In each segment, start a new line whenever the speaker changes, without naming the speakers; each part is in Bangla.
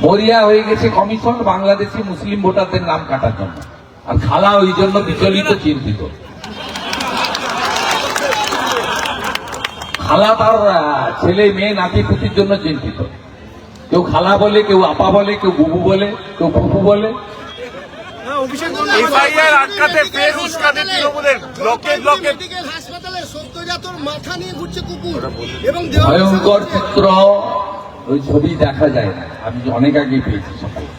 মরিয়া হয়ে গেছে কমিশন বাংলাদেশি মুসলিম ভোটারদের নাম কাটার জন্য, আর খালা ওই জন্য বিচলিত, চিন্তিত। খালা তার ছেলে মেয়ে নাতি পুতির জন্য চিন্তিত। কেউ খালা বলে, কেউ আপা বলে, কেউ বুবু বলে, কেউ ফুফু বলে। ভয়ঙ্কর চিত্র, ওই ছবি দেখা যায় না, আমি অনেক আগে পেয়েছি সকালে।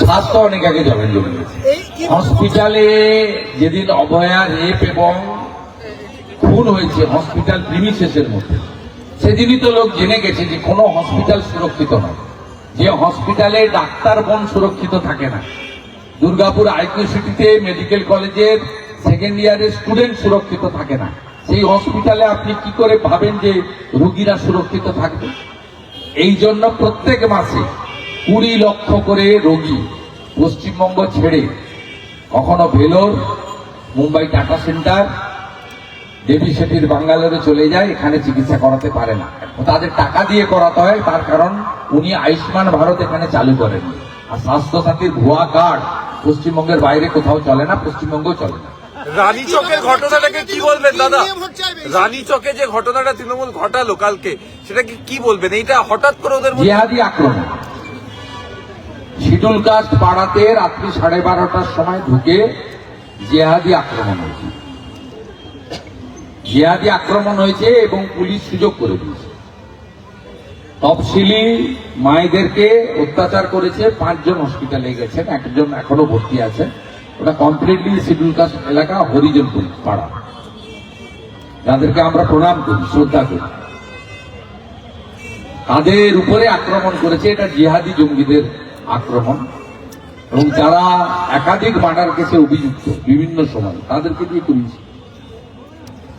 স্বাস্থ্য অনেক আগে জলাঞ্জলি পেয়েছি। হসপিটালে যেদিন অভয়া রেপ এবং খুন হয়েছে হসপিটাল প্রিমিসেসের মধ্যে, সেদিনই তো লোক জেনে গেছে যে কোনো হসপিটাল সুরক্ষিত নয়, যে হসপিটালে ডাক্তার বোন সুরক্ষিত থাকে না। দুর্গাপুর আইকিউ সিটিতে মেডিকেল কলেজের সেকেন্ড ইয়ারের স্টুডেন্ট সুরক্ষিত থাকে না। সেই হসপিটালে আপনি কি করে ভাবেন যে রোগীরা সুরক্ষিত থাকবে? এই জন্য প্রত্যেক মাসে 20 লক্ষ করে রোগী পশ্চিমবঙ্গ ছেড়ে কখনো ভেলোর, মুম্বাই টাটা সেন্টার, দেবী শেঠির বাঙ্গালোরে চলে যায়, এখানে চিকিৎসা করাতে পারে না। তাদের টাকা দিয়ে করাতে হয়, তার কারণ উনি আয়ুষ্মান ভারত এখানে চালু করেননি। আর স্বাস্থ্য সাথীর ভুয়া কার্ড পশ্চিমবঙ্গের বাইরে কোথাও চলে না, পশ্চিমবঙ্গেও চলে না।
রানীচকের ঘটনাটাকে কি বলবেন দাদা? রানীচকে যে ঘটনাটা তৃণমূল ঘটালো কালকে, সেটাকে কি বলবেন? এইটা হঠাৎ করে ওদের
জিহাদি আক্রমণ। শিডিউল কাস্ট পাড়াতে রাত্রি 12:30টার সময় ঢুকে জিহাদি আক্রমণ হয়েছে। জিহাদি আক্রমণ হয়েছে এবং পুলিশ সুযোগ করে দিয়েছে। তফসিলি মায়েদেরকে অত্যাচার করেছে, 5 জন হসপিটালে গেছেন, 1 জন এখনো ভর্তি আছে। ওটা কমপ্লিটলি শিডিউল কাস্ট এলাকা, হরিজন পাড়া, যাদেরকে আমরা প্রণাম করি, শ্রদ্ধা করি। তাদের উপরে আক্রমণ করেছে, এটা জিহাদি জঙ্গিদের আক্রমণ। এবং যারা একাধিক মার্ডার কেসে অভিযুক্ত বিভিন্ন সময়, তাদেরকে দিয়ে করিয়েছে।